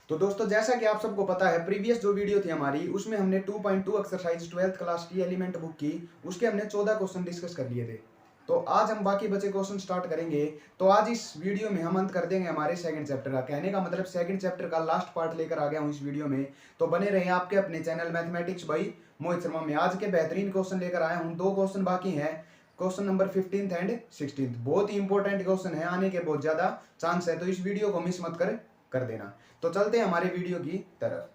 तो दोस्तों जैसा कि आप सबको पता है प्रीवियस जो वीडियो थी हमारी उसमें हमने 2.2 एक्सरसाइज 12th क्लास की एलिमेंट बुक की। उसके हमने 14 क्वेश्चन डिस्कस कर लिए थे। तो आज हम बाकी बचे क्वेश्चन स्टार्ट करेंगे। तो आज इस वीडियो में हम अंत कर देंगे हमारे सेकंड चैप्टर का। कहने का मतलब सेकंड चैप्टर का लास्ट पार्ट लेकर आ गया हूँ इस वीडियो में। तो बने रहे आपके अपने channel mathematics by Mohit Sharma में। आज के बेहतरीन क्वेश्चन लेकर आया हूँ। 2 क्वेश्चन बाकी हैं, question number 15th and 16th। बहुत ही इंपॉर्टेंट क्वेश्चन है, आने के बहुत ज्यादा चांस है, तो इस वीडियो को मिस मत कर देना। तो चलते हैं हमारे वीडियो की तरफ।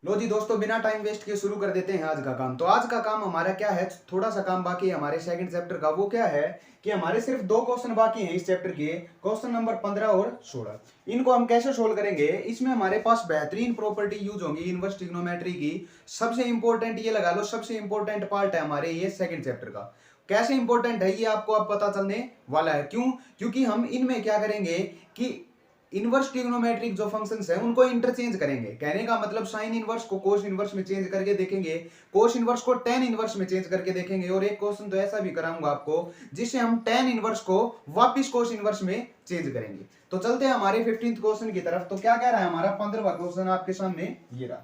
लो जी दोस्तों, बिना टाइम वेस्ट किए शुरू कर देते हैं आज का काम। तो आज का काम हमारा क्या है, थोड़ा सा काम बाकी है हमारे सेकंड चैप्टर का। वो क्या है कि हमारे सिर्फ 2 क्वेश्चन बाकी हैं इस चैप्टर के, क्वेश्चन नंबर 15 और 16। इनको हम कैसे सोल्व करेंगे, इसमें हमारे पास बेहतरीन प्रॉपर्टी यूज होंगी इनवर्स ट्रिग्नोमेट्री की। सबसे इंपॉर्टेंट ये लगा लो, सबसे इंपॉर्टेंट पार्ट है हमारे ये सेकंड चैप्टर का। कैसे इंपॉर्टेंट है ये आपको अब पता चलने वाला है। क्यों? क्योंकि हम इनमें क्या करेंगे कि इनवर्स ट्रिग्नोमेट्रिक जो फंक्शंस हैं उनको इंटरचेंज करेंगे। कहने का मतलब साइन इनवर्स को कोस इनवर्स में चेंज करके देखेंगे, कोस इनवर्स को टेन इनवर्स में चेंज करके देखेंगे, और एक क्वेश्चन तो ऐसा भी कराऊंगा आपको जिससे हम टेन इनवर्स को वापिस कोस इनवर्स में चेंज करेंगे। तो चलते हैं हमारे 15th क्वेश्चन की तरफ। तो क्या कह रहा है हमारा 15वां क्वेश्चन आपके सामने ये रहा।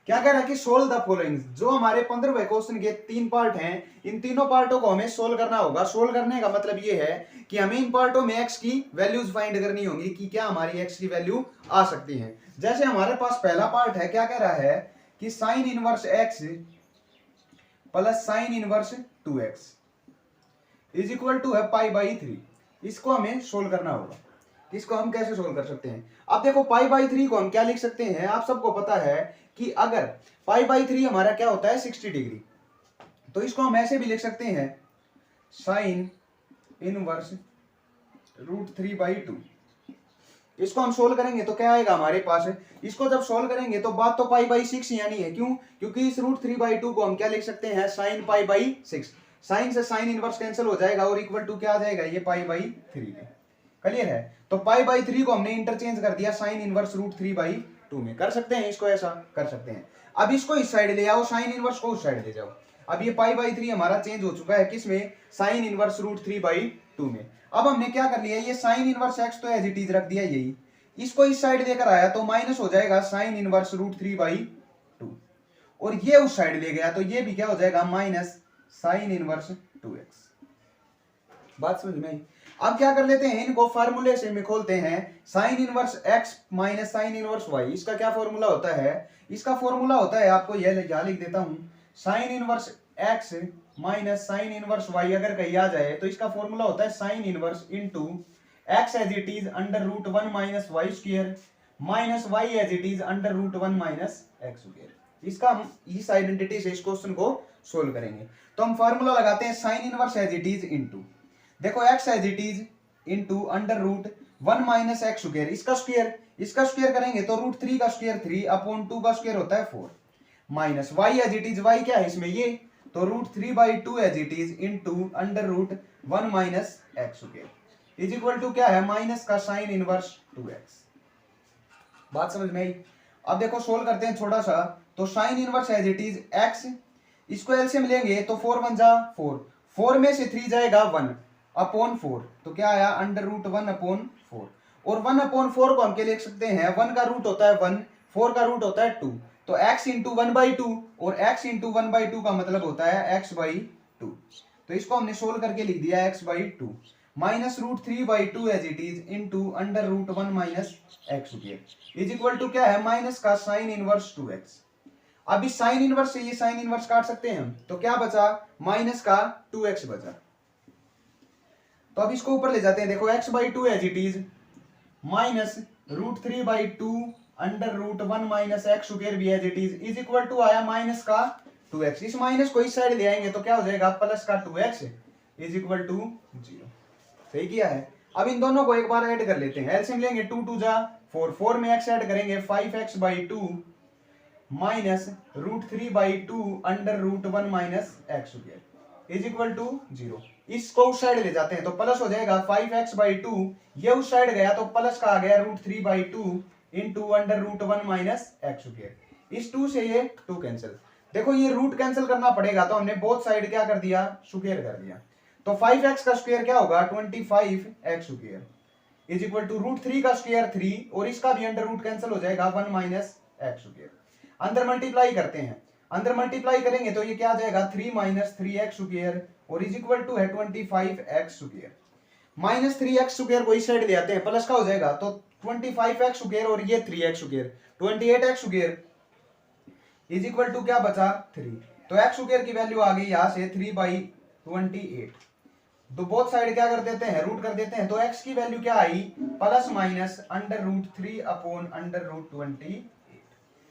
क्या कह रहा है कि सोल्व द फॉलोइंग। जो हमारे 15वें क्वेश्चन के 3 पार्ट हैं, इन तीनों पार्टों को हमें सोल्व करना होगा। सोल्व करने का मतलब ये है कि हमें इन पार्टों में एक्स की वैल्यूज फाइंड करनी होंगी कि क्या हमारी एक्स की वैल्यू आ सकती है। जैसे हमारे पास पहला पार्ट है, क्या कह रहा है कि sine inverse x plus sine inverse 2x is equal to है पाई/3। इसको हमें सोल्व करना होगा। इसको हम कैसे सोल्व कर सकते हैं? अब देखो पाई/3 को हम क्या लिख सकते हैं, आप सबको पता है कि अगर पाई/3 हमारा क्या होता है 60 डिग्री, तो इसको हम ऐसे भी लिख सकते हैं साइन इनवर्स √3/2। इसको हम सोल्व करेंगे तो क्या आएगा हमारे पास, इसको जब सोल्व करेंगे तो बात तो पाई/6 यानी है। क्यों? क्योंकि इस √3/2 को हम क्या लिख सकते हैं साइन पाई/6। साइन से साइन इनवर्स कैंसिल हो जाएगा और इक्वल टू क्या आ जाएगा, ये पाई/3 है। क्लियर है? तो पाई/3 को हमने इंटरचेंज कर दिया साइन इनवर्स √3/2 में। कर सकते हैं इसको, ऐसा कर सकते हैं। अब इसको इस साइड ले आओ, साइन इनवर्स को उस साइड ले जाओ। अब ये पाई/3 हमारा चेंज हो चुका है किसमें, साइन इनवर्स √3/2 में। अब हमने क्या कर लिया, ये साइन इनवर्स एक्स तो एज इट इज रख दिया यही, इसको इस साइड लेकर आया तो माइनस हो जाएगा साइन इनवर्स √3/2, और ये उस साइड ले गया तो ये भी क्या हो जाएगा माइनस साइन इनवर्स 2x। बात समझ में आई? अब क्या कर लेते हैं, इनको फार्मूले से में खोलते हैं। Sine inverse x minus sine inverse y, इसका क्या फॉर्मूला होता है? इसका फॉर्मूला होता है, आपको यह क्या लिख देता हूं, sine inverse x minus sine inverse y अगर कहीं आ जाए तो इसका फॉर्मूला होता है sine inverse into x as it is √1 minus y square minus y as it is √1 minus x square. इसका हम इस आइडेंटिटी से इस क्वेश्चन को सोल्व करेंगे। तो हम फॉर्मूला लगाते हैं sine inverse as it is into, देखो x as it is into √1 minus x square, इसका स्क्वायर करेंगे तो √3 का स्क्वायर 3/2 का स्क्वायर होता है 4, minus y as it is, y क्या है इसमें ये, तो √3/2 as it is into √1 minus x square is equal to क्या है, माइनस का साइन इनवर्स 2x। बात समझ में आई? अब देखो सोल्व करते हैं थोड़ा सा। तो sine inverse as it is x, इसको एलसीएम लेंगे तो 4 1 जा 4, 4 में से 3 जाएगा 1/4, तो क्या आया √1/4, और 1/4 को हम क्या लिख सकते हैं, 1 का रूट होता है 1, 4 का रूट होता है 2, तो x इंटू 1/2, और x इंटू 1/2 का मतलब होता है x/2। तो इसको हमने सोल्व करके लिख दिया x/2 minus √3/2 as it is into √1 minus x square is equal to क्या है, माइनस का साइन इनवर्स 2x। अब इस साइन इनवर्स से ये साइन इनवर्स काट सकते हैं हम, तो क्या बचा, माइनस का 2x बचा। तो अब इसको ऊपर ले जाते हैं, देखो x/2 as it is minus √3/2 √1 minus x square भी as it is equal to आया माइनस का 2x। इस माइनस को इस साइड ले आएंगे तो क्या हो जाएगा, प्लस का 2x इज इक्वल टू 0। सही किया है? अब इन दोनों को एक बार ऐड कर लेते हैं, एलसीएम लेंगे 2 2 जा 4, 4 में x ऐड करेंगे 5x/2 minus √3/2 √1 minus x square is equal to 0। इसको उस साइड ले जाते हैं तो प्लस हो जाएगा 5x/2, ये उस साइड गया तो प्लस का आ गया √3/2 इंटू √1 माइनस x स्क्वायर। इस 2 से ये 2 कैंसिल, देखो ये रूट कैंसिल करना पड़ेगा तो हमने बोथ साइड क्या कर दिया, स्क्वायर कर दिया। तो 5x का स्क्वायर क्या होगा 25x square is equal to √3 का स्क्वायर 3 और इसका भी अंडर रूट कैंसिल हो जाएगा 1 माइनस एक्स स्क्वायर। अंदर मल्टीप्लाई करते हैं, अंदर मल्टीप्लाई करेंगे तो ये क्या आ जाएगा 3 माइनस 3x स्क्वायर और इज इक्वल टू है 25x square. Minus 3x square को इस साइड ले आते हैं, प्लस का हो जाएगा तो 25x स्क्वायर और ये 3x square 28x square is equal to क्या बचा 3। तो x स्क्वायर की वैल्यू आ गई यहां से 3/28। तो बोथ साइड क्या कर देते हैं रूट कर देते हैं, तो x की वैल्यू क्या आई प्लस माइनस √3 अपॉन √28।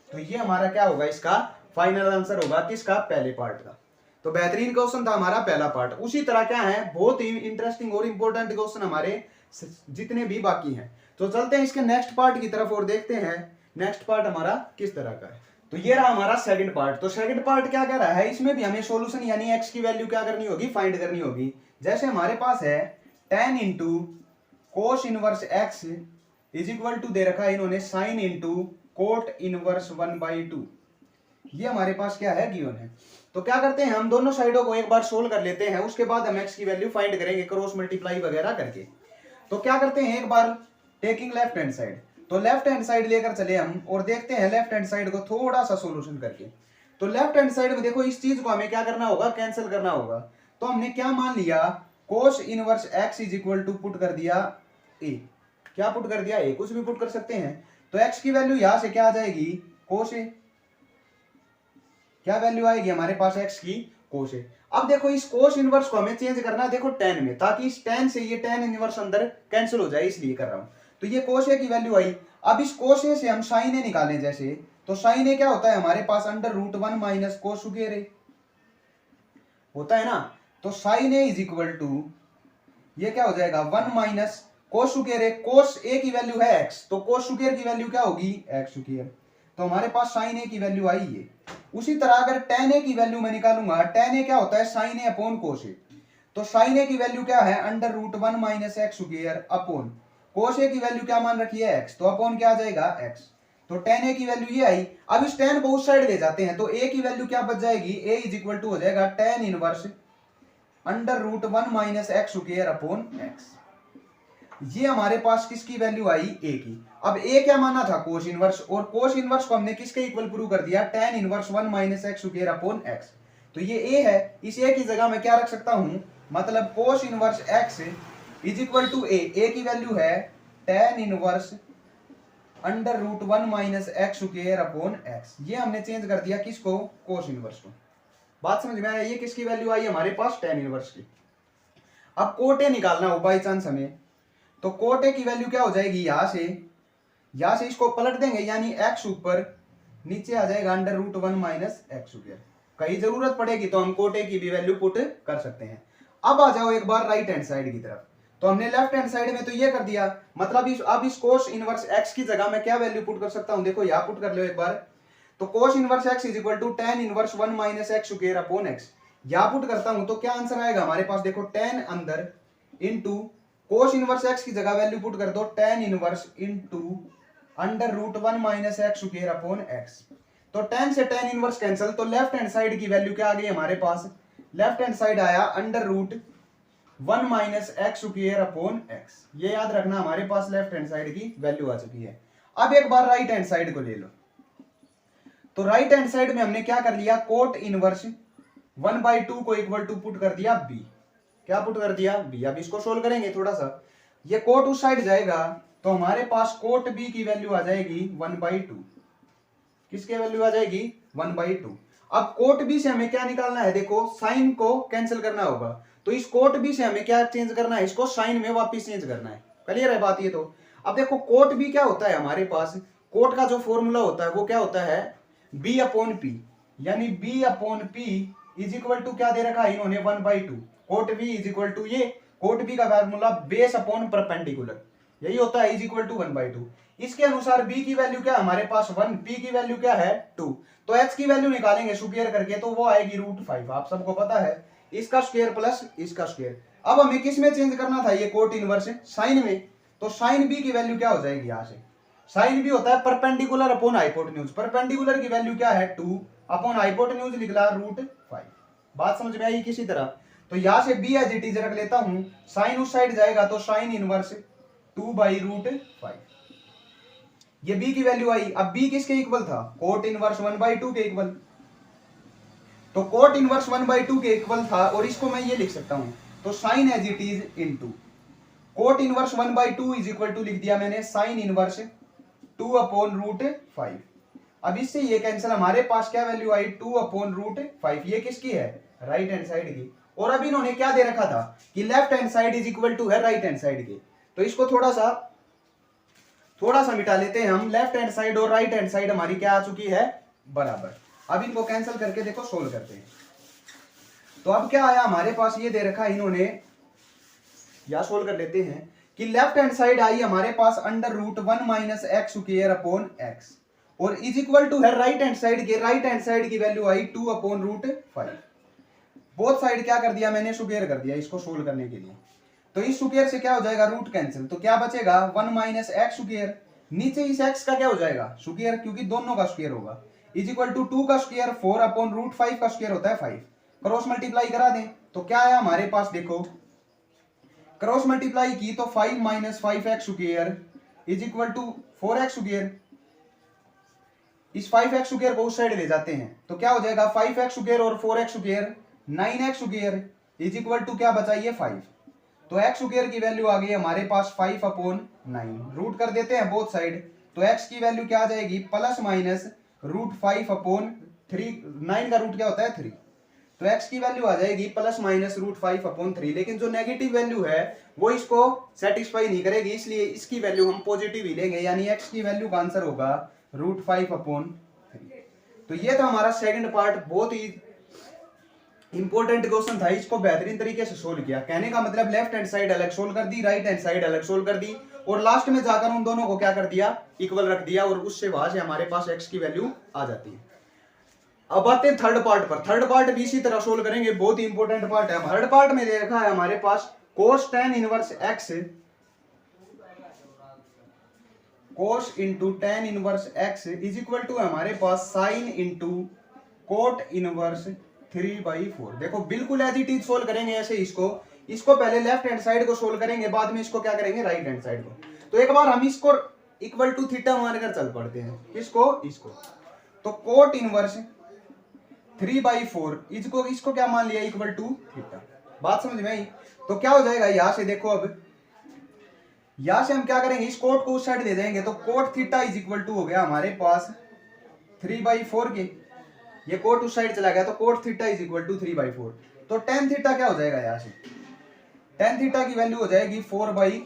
तो ये हमारा क्या होगा इसका फाइनल आंसर होगा किसका पहले पार्ट का। तो बेहतरीन क्वेश्चन था हमारा पहला पार्ट। उसी तरह क्या है बहुत ही इंटरेस्टिंग और इंपॉर्टेंट क्वेश्चन हमारे जितने भी बाकी हैं। तो चलते हैं इसके नेक्स्ट पार्ट की तरफ और देखते हैं नेक्स्ट पार्ट हमारा किस तरह का है। तो ये रहा हमारा सेकंड पार्ट। तो सेकंड पार्ट क्या कह रहा है, इसमें भी हमें सॉल्यूशन यानी x की वैल्यू क्या करनी होगी फाइंड करनी होगी। जैसे हमारे पास है tan into cos inverse x is equal to दे रखा है इन्होंने साइन इंटू कोट इनवर्स 1/2। ये हमारे पास क्या है गिवन है। तो क्या करते हैं हम दोनों साइडों को एक बार सोल्व कर लेते हैं, उसके बाद हम x की वैल्यू फाइंड करेंगे क्रॉस मल्टीप्लाई वगैरह करके। तो क्या करते हैं एक बार टेकिंग लेफ्ट हैंड साइड, तो लेफ्ट हैंड साइड लेकर चले हम और देखते हैं लेफ्ट हैंड साइड को थोड़ा सा सॉल्यूशन करके। तो लेफ्ट हैंड साइड में देखो इस चीज को हमें क्या करना होगा कैंसिल करना होगा। तो हमने क्या मान लिया cos inverse x is equal to put कर दिया a। क्या पुट कर दिया a, कुछ भी पुट कर सकते हैं। तो x की वैल्यू यहां से क्या आ जाएगी कोस a, क्या वैल्यू आएगी हमारे पास x की कोस a। अब देखो इस कोस इनवर्स को हमें चेंज करना है देखो tan में, ताकि इस tan से ये tan इनवर्स अंदर कैंसिल हो जाए इसलिए कर रहा हूं। तो ये कोस a की वैल्यू आई। अब इस कोस a से हम साइन a निकालें जैसे, तो साइन a क्या होता है हमारे पास √1 माइनस कोस स्क्वायर a होता है ना। तो sine a is equal to ये क्या हो जाएगा 1 minus cos square a। Cos a की वैल्यू है x, तो कोस स्क्वायर की वैल्यू क्या होगी x स्क्वायर। तो हमारे पास साइन a की वैल्यू आई है। उसी तरह अगर tan a की वैल्यू मैं निकालूंगा, tan a क्या होता है sine a upon cos a। तो साइन a की वैल्यू क्या है √1 minus x square upon cos a की वैल्यू क्या मान रखी है x, तो अपॉन क्या आ जाएगा x। तो tan a की वैल्यू ये आई। अब इस tan को उस साइड ले जाते हैं, तो a की वैल्यू क्या बच जाएगी a इज इक्वल टू हो जाएगा tan inverse √1 minus x square upon x। ये हमारे पास किसकी वैल्यू आई a की। अब a क्या माना था कोस इनवर्स, और कोस इनवर्स को हमने किसके इक्वल प्रूव कर दिया tan inverse 1 minus x square upon x। तो ये a है, इस a की जगह मैं क्या रख सकता हूं मतलब cos inverse x is equal to a की वैल्यू है tan inverse √1 minus x square upon x। ये हमने चेंज कर दिया किसको कोस इनवर्स को। बात समझ में आया, ये किसकी वैल्यू आई हमारे पास tan इनवर्स की। अब कोट a निकालना हो बाई चांस हमें, तो कोट a की वैल्यू क्या हो जाएगी यहां से इसको पलट देंगे यानी x ऊपर नीचे आ जाएगा √1 माइनस एक्स स्क्वायर। कहीं जरूरत पड़ेगी तो हम कोट a की भी वैल्यू पुट कर सकते हैं। अब आ जाओ एक बार राइट हैंड साइड की तरफ। तो हमने लेफ्ट हैंड साइड में तो ये कर दिया, मतलब अब इस कोस इनवर्स x की जगह मैं क्या वैल्यू पुट कर सकता हूं, देखो यहां पुट कर लो एक बार। तो cos inverse x is equal to tan inverse 1 minus x square upon x। यहां पुट करता हूं तो क्या आंसर आएगा हमारे पास, देखो tan अंदर इनटू कोस इनवर्स x की जगह वैल्यू पुट कर दो tan inverse into √1 minus x square upon x। तो tan से tan इनवर्स कैंसिल, तो लेफ्ट हैंड साइड की वैल्यू क्या आ गई हमारे पास, लेफ्ट हैंड साइड आया √1 minus x square upon x। ये याद रखना हमारे पास लेफ्ट हैंड साइड की वैल्यू आ चुकी है। अब एक बार राइट हैंड साइड को ले लो। तो राइट हैंड साइड में हमने क्या कर लिया कोट इनवर्स 1/2 को इक्वल टू पुट कर दिया b। क्या पुट कर दिया b। अब इसको सोल्व करेंगे थोड़ा सा, ये कोट उस साइड जाएगा तो हमारे पास कोट b की वैल्यू आ जाएगी 1/2। किसकी वैल्यू आ जाएगी 1/2। अब कोट b से हमें क्या निकालना है, देखो साइन को कैंसिल करना होगा। तो इस कोट b से हमें क्या चेंज करना है, इसको साइन में वापस चेंज करना है। क्लियर है बात ये। तो अब देखो कोट b क्या होता है हमारे पास, कोट का जो फॉर्मूला होता है वो क्या होता है b अपॉन p, यानी b upon p is equal to क्या दे रखा है इन्होंने 1/2। Cot b is equal to ये कोट b का फॉर्मूला बेस अपॉन परपेंडिकुलर, यही होता है इज इक्वल टू 1/2। इसके अनुसार b की वैल्यू क्या है हमारे पास 1, p की वैल्यू क्या है 2। तो h की वैल्यू निकालेंगे स्क्वायर करके तो वो आएगी √5। आप सबको पता है इसका स्क्वायर प्लस इसका स्क्वायर। अब हमें किस में चेंज करना था ये कोट इनवर्स साइन में। तो साइन b की वैल्यू क्या हो जाएगी यहां से, साइन b होता है परपेंडिकुलर अपॉन हाइपोटेन्यूज। परपेंडिकुलर की वैल्यू क्या है 2 अपॉन हाइपोटेन्यूज निकला √5। बात समझ में आई किसी तरह। तो यहां से b एज इट इज रख लेता हूं, साइन उस साइड जाएगा तो साइन इनवर्स 2/√5, ये b की वैल्यू आई। अब b किसके इक्वल था, कोट इनवर्स 1/2 के इक्वल, तो कोट इनवर्स 1/2 के इक्वल था, और इसको मैं ये लिख सकता हूं, तो sine as it is into cot inverse 1/2 is equal to लिख दिया मैंने साइन इनवर्स 2/√5। अब इससे ये कैंसिल, हमारे पास क्या वैल्यू आई 2/√5, ये किसकी है, राइट हैंड साइड की। और अब इन्होंने क्या दे रखा था कि left hand side is equal to है राइट हैंड साइड के, तो इसको थोड़ा सा मिटा लेते हैं हम। लेफ्ट हैंड साइड और राइट हैंड साइड हमारी क्या आ चुकी है, बराबर। अब इनको कैंसिल करके देखो सोल्व करते हैं। तो अब क्या आया हमारे पास, ये दे रखा इन्होंने, या सोल्व कर लेते हैं कि लेफ्ट हैंड साइड आई हमारे पास √1 - x²/x, और इज इक्वल टू है राइट हैंड साइड के, राइट हैंड साइड की वैल्यू आई 2/√5। बोथ साइड क्या कर दिया मैंने, स्क्वायर कर दिया इसको सोल्व करने के लिए। तो इस स्क्वायर से क्या हो जाएगा, रूट कैंसिल, तो क्या बचेगा 1 - x², नीचे इस x का क्या हो जाएगा स्क्वायर, क्योंकि दोनों का स्क्वायर होगा, इज इक्वल टू 2 का स्क्वायर 4/√5 का स्क्वायर होता है 5, क्रॉस मल्टीप्लाई करा दें तो क्या आया हमारे पास, देखो क्रॉस मल्टीप्लाई की तो 5 - 5x² is equal to 4x², इस 5x² को उस साइड ले जाते हैं तो क्या हो जाएगा 5x² और 4x² 9x² is equal to क्या बचा ये 5, तो x² की वैल्यू आ गई हमारे पास 5/9, रूट कर देते हैं बोथ साइड, तो x की वैल्यू क्या आ जाएगी +-√5/3, 9 का रूट क्या होता है 3, तो x की वैल्यू आ जाएगी +-√5/3। लेकिन जो नेगेटिव वैल्यू है वो इसको सेटिस्फाई नहीं करेगी, इसलिए इसकी वैल्यू हम पॉजिटिव ही लेंगे, यानी x की वैल्यू का आंसर होगा √5/3। तो ये था हमारा सेकंड पार्ट, बहुत ही इंपॉर्टेंट क्वेश्चन था, इसको बेहतरीन तरीके से सोल्व किया। कहने का मतलब लेफ्ट हैंड साइड अलग सोल्व कर दी, राइट हैंड साइड अलग सोल्व कर दी, और लास्ट में जाकर उन दोनों को क्या कर दिया, इक्वल रख दिया, और उससे वहां से हमारे पास x की वैल्यू आ जाती है। अब आते हैं थर्ड पार्ट पर। थर्ड पार्ट भी इसी तरह सोल्व करेंगे, बहुत ही इंपॉर्टेंट पार्ट है। थर्ड पार्ट में दे रखा है हमारे पास cos tan inverse x, cos into tan inverse x is equal to हमारे पास sin इंटू कोट इनवर्स 3/4। देखो बिल्कुल एज इट इज सोल्व करेंगे ऐसे, इसको पहले लेफ्ट हैंड साइड को सोल्व करेंगे, बाद में इसको क्या करेंगे राइट हैंड साइड को। तो एक बार हम इसको इक्वल टू थीटा मानकर चल पड़ते हैं, इसको तो कोट इनवर्स 3/4 इसको क्या मान लिया, इक्वल टू थीटा। बात समझ में आई। तो क्या हो जाएगा यहां से, देखो अब यहां से हम क्या करेंगे, इस कोट को उस साइड ले जाएंगे, तो cot theta is equal to हो गया हमारे पास 3/4 के, ये कोट उस साइड चला गया, तो cot theta is equal to 3/4। तो टेन थीटा क्या हो जाएगा, यहां से टेन थीटा की वैल्यू हो जाएगी 4/3,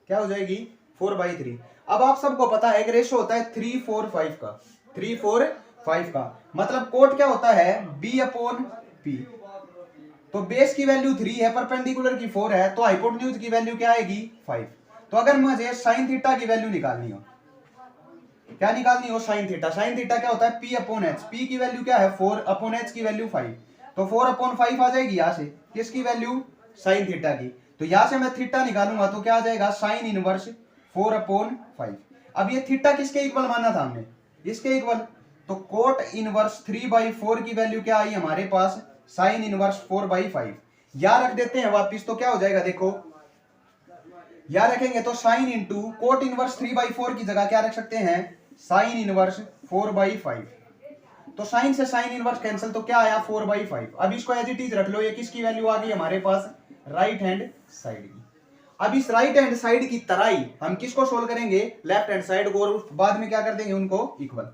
क्या हो जाएगी 4/3। अब आप सबको पता है एक रेशो होता है 3/4/5 का, 3/4/5 का मतलब कोट क्या होता है b/p, तो बेस की वैल्यू 3 है, परपेंडिकुलर की 4 है, तो हाइपोटेन्यूज की वैल्यू क्या आएगी 5। तो अगर मुझे साइन थीटा की वैल्यू निकालनी हो, क्या निकालनी हो, साइन थीटा। साइन थीटा क्या होता है p/h, p की वैल्यू क्या है 4/h की वैल्यू 5, तो 4/5 आ जाएगी यहां से, किसकी वैल्यू साइन थीटा की। तो यहां से मैं थीटा निकालूंगा तो क्या आ जाएगा साइन इनवर्स 4/5। अब ये थीटा किसके इक्वल माना था हमने, इसके इक्वल, तो कोट इनवर्स 3/4 की वैल्यू क्या आई हमारे पास साइन इनवर्स 4/5। यहां रख देते हैं वापिस, तो क्या हो जाएगा, देखो यहां रखेंगे तो साइन इंटू कोट इनवर्स 3/4 की जगह क्या रख सकते हैं साइन इनवर्स 4/5। तो साइन से साइन इनवर्स कैंसिल, तो क्या आया 4/5। अब इसको एज इट इज रख लो, ये किसकी वैल्यू आ गई हमारे पास राइट हैंड साइड की। अब इस राइट हैंड साइड की तरह ही हम किसको सोल्व करेंगे लेफ्ट हैंड साइड को, और बाद में क्या कर देंगे उनको इक्वल।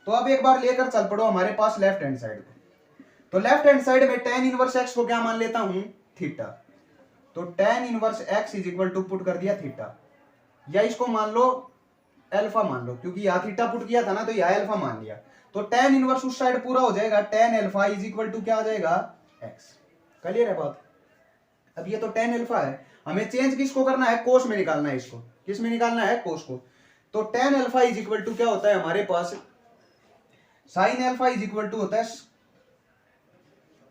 तो अब एक बार लेकर चल पड़ो हमारे पास लेफ्ट हैंड साइड को, तो लेफ्ट हैंड साइड में tan इनवर्स x को क्या मान लेता हूं थीटा, तो tan inverse x is equal to put कर दिया थीटा, या इसको मान लो अल्फा मान लो, क्योंकि यहां थीटा पुट किया था ना, तो यहां अल्फा मान लिया, तो tan इनवर्स उस साइड पूरा हो जाएगा, tan alpha is equal to क्या आ जाएगा x। क्लियर है बात। अब ये तो tan अल्फा है, हमें चेंज किसको करना है, कोस में निकालना है, इसको किस में निकालना है, कोस को। तो tan alpha is equal to क्या होता है हमारे पास sine alpha is equal to होता है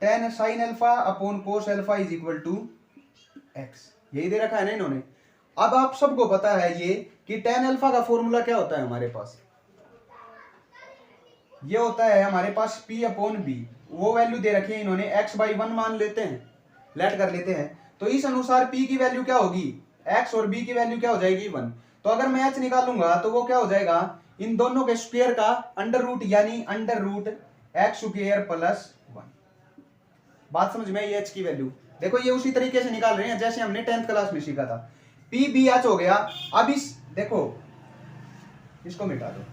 tan sine alpha upon cos alpha is equal to x, यही दे रखा है ना इन्होंने। अब आप सबको पता है ये कि tan अल्फा का फॉर्मूला क्या होता है हमारे पास, ये होता है हमारे पास p/b, वो वैल्यू दे रखी है इन्होंने x/1 मान लेते हैं, लेट कर लेते हैं। तो इस अनुसार p की वैल्यू क्या होगी, x और b की वैल्यू क्या हो जाएगी 1। तो अगर मैं h निकालूंगा तो वो क्या हो जाएगा, इन दोनों के स्क्वायर का अंडर रूट यानी under root x square plus 1। बात समझ में, ये h की वैल्यू देखो ये उसी तरीके से निकाल रहे हैं जैसे हमने 10th क्लास में सीखा था। p b h हो गया। अब इस देखो इसको मिटा दो।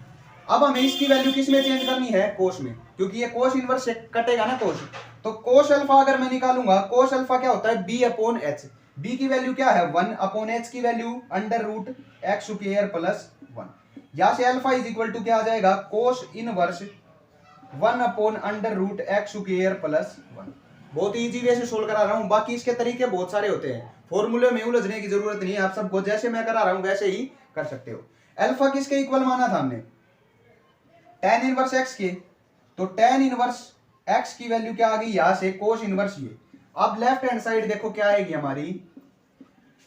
अब हमें इसकी वैल्यू किस में चेंज करनी है, कोस में, क्योंकि ये कोस इनवर्स से कटेगा ना कोस। तो कोस अल्फा अगर मैं निकालूंगा, कोस अल्फा क्या होता है b अपॉन h। b की वैल्यू क्या है 1 अपॉन h की value under root x square plus 1। यहां से अल्फा इज इक्वल टू क्या आ जाएगा, cos inverse 1 upon under root x square plus 1। बहुत इजी वे से सोल्व करा रहा हूं, बाकी इसके तरीके बहुत सारे होते हैं, फॉर्मूले में उलझने की जरूरत नहीं है। आप सबको जैसे मैं करा रहा हूं वैसे ही कर सकते हो। अल्फा किसके इक्वल माना था हमने, tan इनवर्स x के। तो tan इनवर्स x की वैल्यू क्या आ गई, यहां से कोस इनवर्स ये। अब लेफ्ट हैंड साइड देखो क्या आएगी हमारी,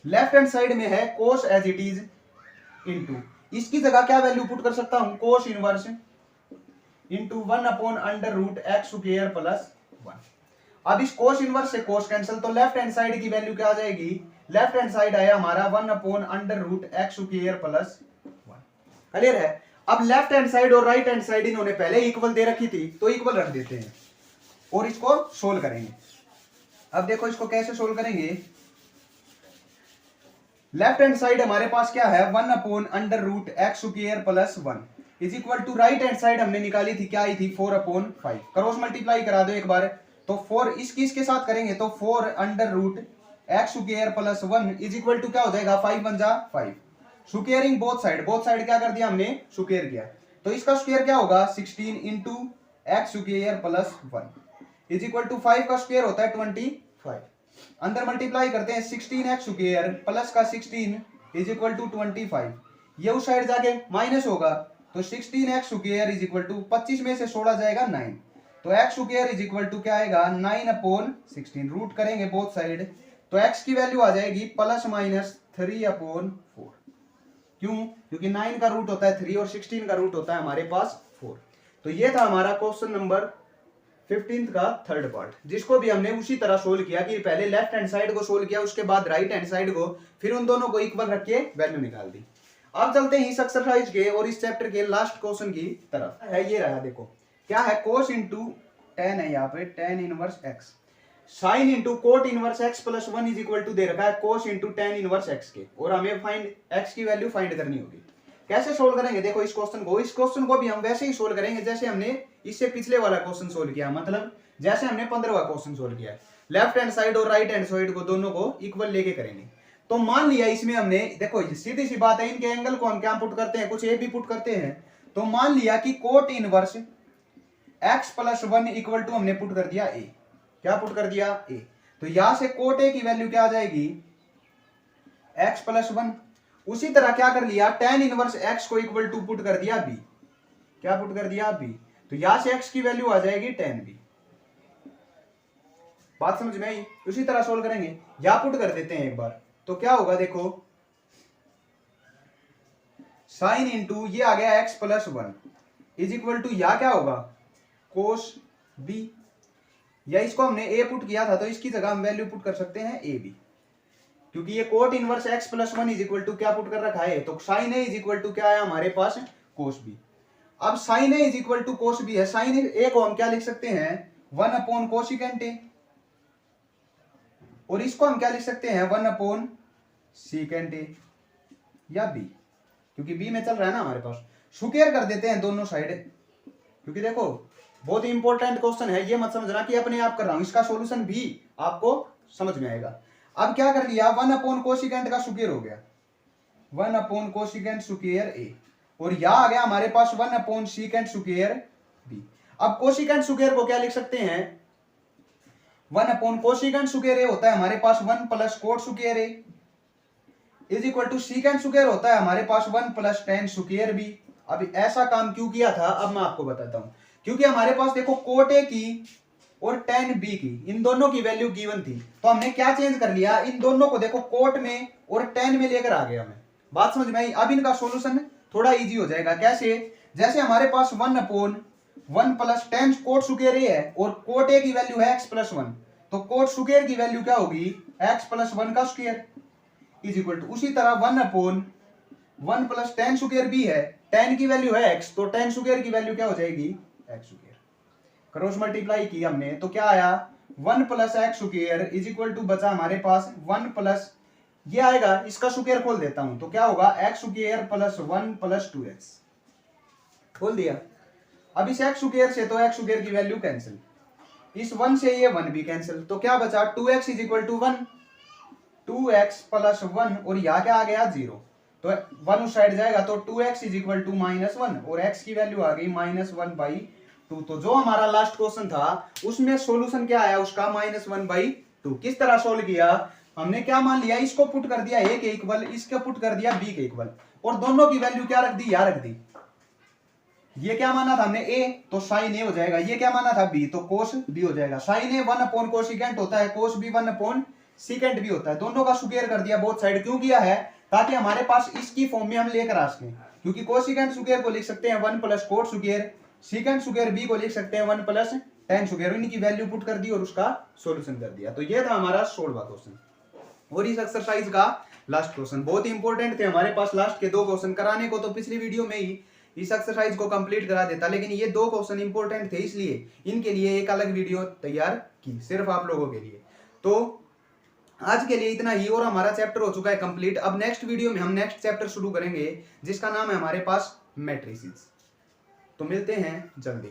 लेफ्ट हैंड साइड में है cos as it is into, इसकी जगह क्या वैल्यू पुट कर सकता हूं, cos inverse into 1 upon under root x square plus 1। अब इस कोस इनवर्स से कोस कैंसिल, तो लेफ्ट हैंड साइड की वैल्यू क्या आ जाएगी, लेफ्ट हैंड साइड आया हमारा 1 upon under root x square plus 1। Clear है। अब लेफ्ट हैंड साइड और राइट हैंड साइड इन्होंने पहले इक्वल दे रखी थी, तो इक्वल रख देते हैं और इसको सोल्व करेंगे। अब देखो इसको कैसे सोल्व करेंगे, लेफ्ट हैंड साइड हमारे पास क्या है 1 upon under root x square plus 1 is equal to right hand side हमने निकाली थी, क्या आई थी 4 अपॉन 5। क्रॉस मल्टीप्लाई करा दो एक बार, तो 4 इसके साथ करेंगे तो 4 under root x square plus 1 is equal to क्या हो जाएगा 5 1 जा 5। स्क्वायरिंग बोथ साइड क्या कर दिया हमने, स्क्वायर किया। तो इसका स्क्वायर क्या होगा 16 into x square plus 1 is equal to 5 का स्क्वायर होता है 25। अंदर मल्टीप्लाई करते हैं 16 एक्स स्क्वायर प्लस का 16 इज इक्वल टू 25। ये उस साइड जाके माइनस होगा, तो 16 x square is equal to 25 में से 16 जाएगा 9। तो x square is equal to क्या आएगा 9 अपॉन 16। रूट करेंगे बोथ साइड, तो एक्स की वैल्यू आ जाएगी प्लस माइनस 3 अपॉन 4। क्यों, क्योंकि 9 का रूट होता है 3 और 16 का रूट होता है हमारे पास 4। तो ये था हमारा क्वेश्चन नंबर 15 का थर्ड पार्ट, जिसको भी हमने उसी तरह सोल्व किया कि पहले लेफ्ट हैंड साइड को सोल्व किया, उसके बाद राइट हैंड साइड को, फिर उन दोनों को इक्वल रख के वैल्यू निकाल दी। अब चलते हैं इस एक्सरसाइज के और इस चैप्टर के लास्ट क्वेश्चन की तरफ। है ये रहा, देखो क्या है, कोस इंटू टेन है यहाँ पे, tan inverse x, sine into cot inverse x plus 1 is equal to दे रखा है cos into tan inverse x के, और हमें फाइंड एक्स की वैल्यू फाइंड करनी होगी। कैसे सोल्व करेंगे, देखो इस क्वेश्चन को भी हम वैसे ही सोल्व करेंगे जैसे हमने इससे पिछले वाला क्वेश्चन सोल्व किया, मतलब जैसे हमने 15वां क्वेश्चन सोल्व किया है। लेफ्ट हैंड साइड और राइट हैंड साइड को दोनों को इक्वल लेके करेंगे। तो मान लिया इसमें हमने, देखो सीधी सी बात है, इनके एंगल को हम क्या पुट करते हैं, कुछ ए भी पुट करते हैं। तो मान लिया कि cot inverse x plus 1 equal to हमने पुट कर दिया ए, क्या पुट कर दिया ए। तो यहां से कोट ए की वैल्यू क्या आ जाएगी एक्स प्लस 1। उसी तरह क्या कर लिया, टेन इनवर्स एक्स को इक्वल टू पुट कर दिया बी, क्या पुट कर दिया बी। तो यहां से एक्स की वैल्यू आ जाएगी टेन बी। बात समझ में आई। उसी तरह सोल्व करेंगे, या पुट कर देते हैं एक बार, तो क्या होगा देखो, साइन इंटू ये आ गया x plus 1 is equal to या क्या होगा कोस बी, या इसको हमने ए पुट किया था तो इसकी जगह हम वैल्यू पुट कर सकते हैं ए बी, क्योंकि ये cot inverse x plus 1 is equal to क्या पुट कर रखा है, तो sine A is equal to क्या है हमारे पास कोस बी। अब sine A is equal to cos B है, साइन ए को हम क्या लिख सकते हैं 1 अपॉन कोसिकेंट ए, और इसको हम क्या लिख सकते हैं 1 अपॉन सीकेंट ए या बी, क्योंकि बी में चल रहा है ना हमारे पास। स्क्वायर कर देते हैं दोनों साइड, क्योंकि देखो बहुत ही इंपॉर्टेंट क्वेश्चन है, ये मत समझना कि अपने आप कर रहा हूं, इसका सॉल्यूशन भी आपको समझ में आएगा। अब क्या कर लिया 1 अपॉन कोसिकेंट का स्क्वायर हो गया 1 अपॉन कोसिकेंट स्क्वायर ए, और यहां आ गया हमारे पास 1 अपॉन सीकेंट स्क्वायर बी। अब कोसिकेंट स्क्वायर को क्या लिख सकते हैं 1 अपॉन कोसिकेंट स्क्वायर ए होता है हमारे पास 1 plus cot square A is equal to secant square होता है हमारे पास 1 प्लस टेन स्क्वायर बी। अब ऐसा काम क्यों किया था, अब मैं आपको बताता हूं। क्योंकि हमारे पास देखो कोट ए की और टेन बी की, इन दोनों की वैल्यू गिवन थी, तो हमने क्या चेंज कर लिया, इन दोनों को देखो कोट में और टेन में लेकर आ गया हमें। बात समझ में आई। अब इनका सॉल्यूशन थोड़ा इजी हो जाएगा। कैसे, जैसे हमारे पास 1 upon 1 plus tan cot square A है और कोट ए की वैल्यू है एक्स प्लस 1, तो कोट स्क्वायर की वैल्यू क्या होगी, x प्लस 1 का स्क्वायर इज इक्वल टू, उसी तरह 1/1 प्लस टेन स्क्वायर भी है, टेन की वैल्यू है x, तो टेन स्क्वायर की वैल्यू क्या हो जाएगी, x स्क्वायर। क्रॉस मल्टीप्लाई की हमने तो क्या आया, 1 plus x square is equal to बचा हमारे पास 1 प्लस, ये आएगा, इसका स्क्वायर खोल देता हूं तो क्या होगा, x square plus 1 plus 2x, खोल दिया। अब इस एक्स स्क्वायर से तो एक्स स्क्वायर की वैल्यू कैंसिल, इस 1 से ये 1 भी कैंसिल, तो क्या बचा 2x is equal to 1, 2x plus 1 और यहाँ क्या आ गया 0, तो 1 उस साइड जाएगा तो 2x इज इक्वल टू -1 और x की वैल्यू आ गई -1/2। तो जो हमारा लास्ट क्वेश्चन था उसमें सॉल्यूशन क्या आया उसका, -1/2। किस तरह सोल्व किया, हमने क्या मान लिया, इसको पुट कर दिया a के इक्वल, इसको पुट कर दिया b के इक्वल और दोनों की वैल्यू क्या रख दी, यहाँ रख दी। ये क्या माना था हमने a, तो साइन a हो जाएगा, ये क्या माना था b, तो कोस b हो जाएगा। साइन a 1/कोसिकेंट होता है, कोस b 1/सीकेंट भी होता है, दोनों का स्क्वायर कर दिया बोथ साइड। क्यों किया है, ताकि हमारे पास इसकी फॉर्म में हम लेकर आ सकें, क्योंकि कोसिकेंट स्क्वायर को लिख सकते हैं 1 plus cot square, secant square b को लिख सकते हैं 1 प्लस टेन स्क्वायर, इनकी वैल्यू पुट कर दी और उसका सॉल्यूशन कर दिया। तो ये था हमारा 16वां क्वेश्चन और इस एक्सरसाइज का लास्ट क्वेश्चन। बहुत ही इंपॉर्टेंट थे हमारे पास लास्ट के 2 क्वेश्चन, कराने को तो पिछली वीडियो में ही इस एक्सरसाइज को कंप्लीट करा देता, लेकिन ये 2 क्वेश्चन इंपॉर्टेंट थे इसलिए इनके लिए एक अलग वीडियो तैयार की सिर्फ आप लोगों के लिए। तो आज के लिए इतना ही और हमारा चैप्टर हो चुका है कंप्लीट। अब नेक्स्ट वीडियो में हम नेक्स्ट चैप्टर शुरू करेंगे जिसका नाम है हमारे पास मैट्रिसेस। तो मिलते हैं जल्दी।